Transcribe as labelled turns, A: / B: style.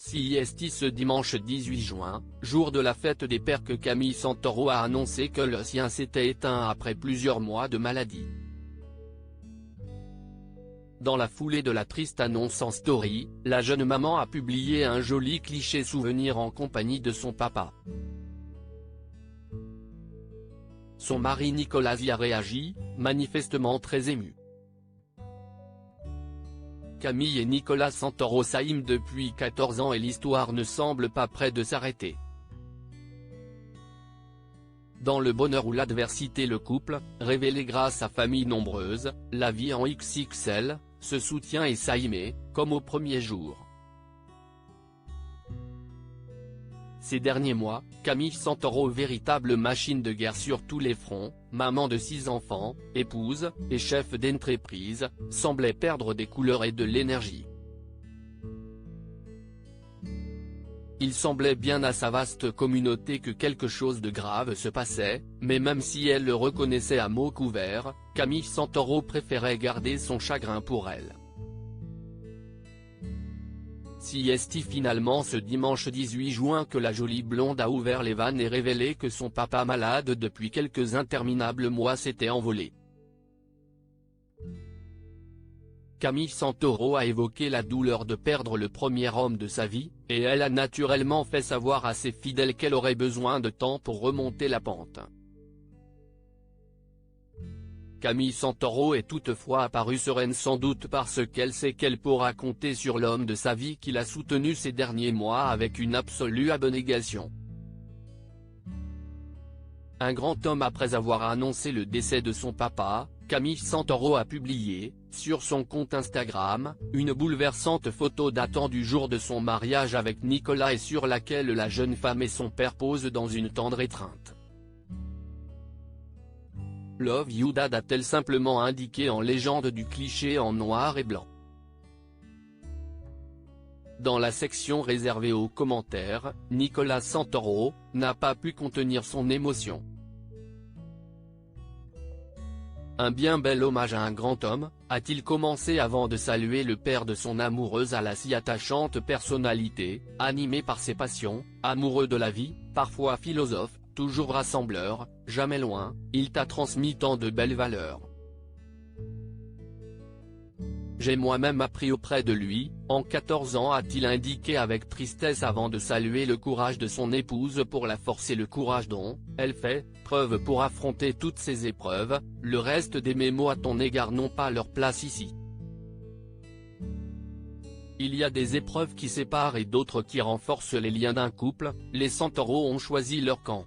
A: CIST ce dimanche 18 juin, jour de la fête des pères que Camille Santoro a annoncé que le sien s'était éteint après plusieurs mois de maladie. Dans la foulée de la triste annonce en story, la jeune maman a publié un joli cliché souvenir en compagnie de son papa. Son mari Nicolas y a réagi, manifestement très ému. Camille et Nicolas Santoro s'aiment depuis 14 ans et l'histoire ne semble pas près de s'arrêter. Dans le bonheur ou l'adversité, le couple, révélé grâce à famille nombreuse, la vie en XXL, se soutient et s'aime, comme au premier jour. Ces derniers mois, Camille Santoro, véritable machine de guerre sur tous les fronts, maman de 6 enfants, épouse, et chef d'entreprise, semblait perdre des couleurs et de l'énergie. Il semblait bien à sa vaste communauté que quelque chose de grave se passait, mais même si elle le reconnaissait à mots couverts, Camille Santoro préférait garder son chagrin pour elle. CIST finalement ce dimanche 18 juin que la jolie blonde a ouvert les vannes et révélé que son papa malade depuis quelques interminables mois s'était envolé. Camille Santoro a évoqué la douleur de perdre le premier homme de sa vie, et elle a naturellement fait savoir à ses fidèles qu'elle aurait besoin de temps pour remonter la pente. Camille Santoro est toutefois apparue sereine, sans doute parce qu'elle sait qu'elle pourra compter sur l'homme de sa vie qui l'a soutenue ces derniers mois avec une absolue abnégation. Un grand homme. Après avoir annoncé le décès de son papa, Camille Santoro a publié, sur son compte Instagram, une bouleversante photo datant du jour de son mariage avec Nicolas et sur laquelle la jeune femme et son père posent dans une tendre étreinte. Love you dad, a-t-elle simplement indiqué en légende du cliché en noir et blanc. Dans la section réservée aux commentaires, Nicolas Santoro n'a pas pu contenir son émotion. Un bien bel hommage à un grand homme, a-t-il commencé avant de saluer le père de son amoureuse à la si attachante personnalité, animé par ses passions, amoureux de la vie, parfois philosophe, toujours rassembleur, jamais loin, il t'a transmis tant de belles valeurs. J'ai moi-même appris auprès de lui, en 14 ans, a-t-il indiqué avec tristesse avant de saluer le courage de son épouse pour la force et le courage dont elle fait preuve pour affronter toutes ces épreuves. Le reste des mes mots à ton égard n'ont pas leur place ici. Il y a des épreuves qui séparent et d'autres qui renforcent les liens d'un couple, les Santoro ont choisi leur camp.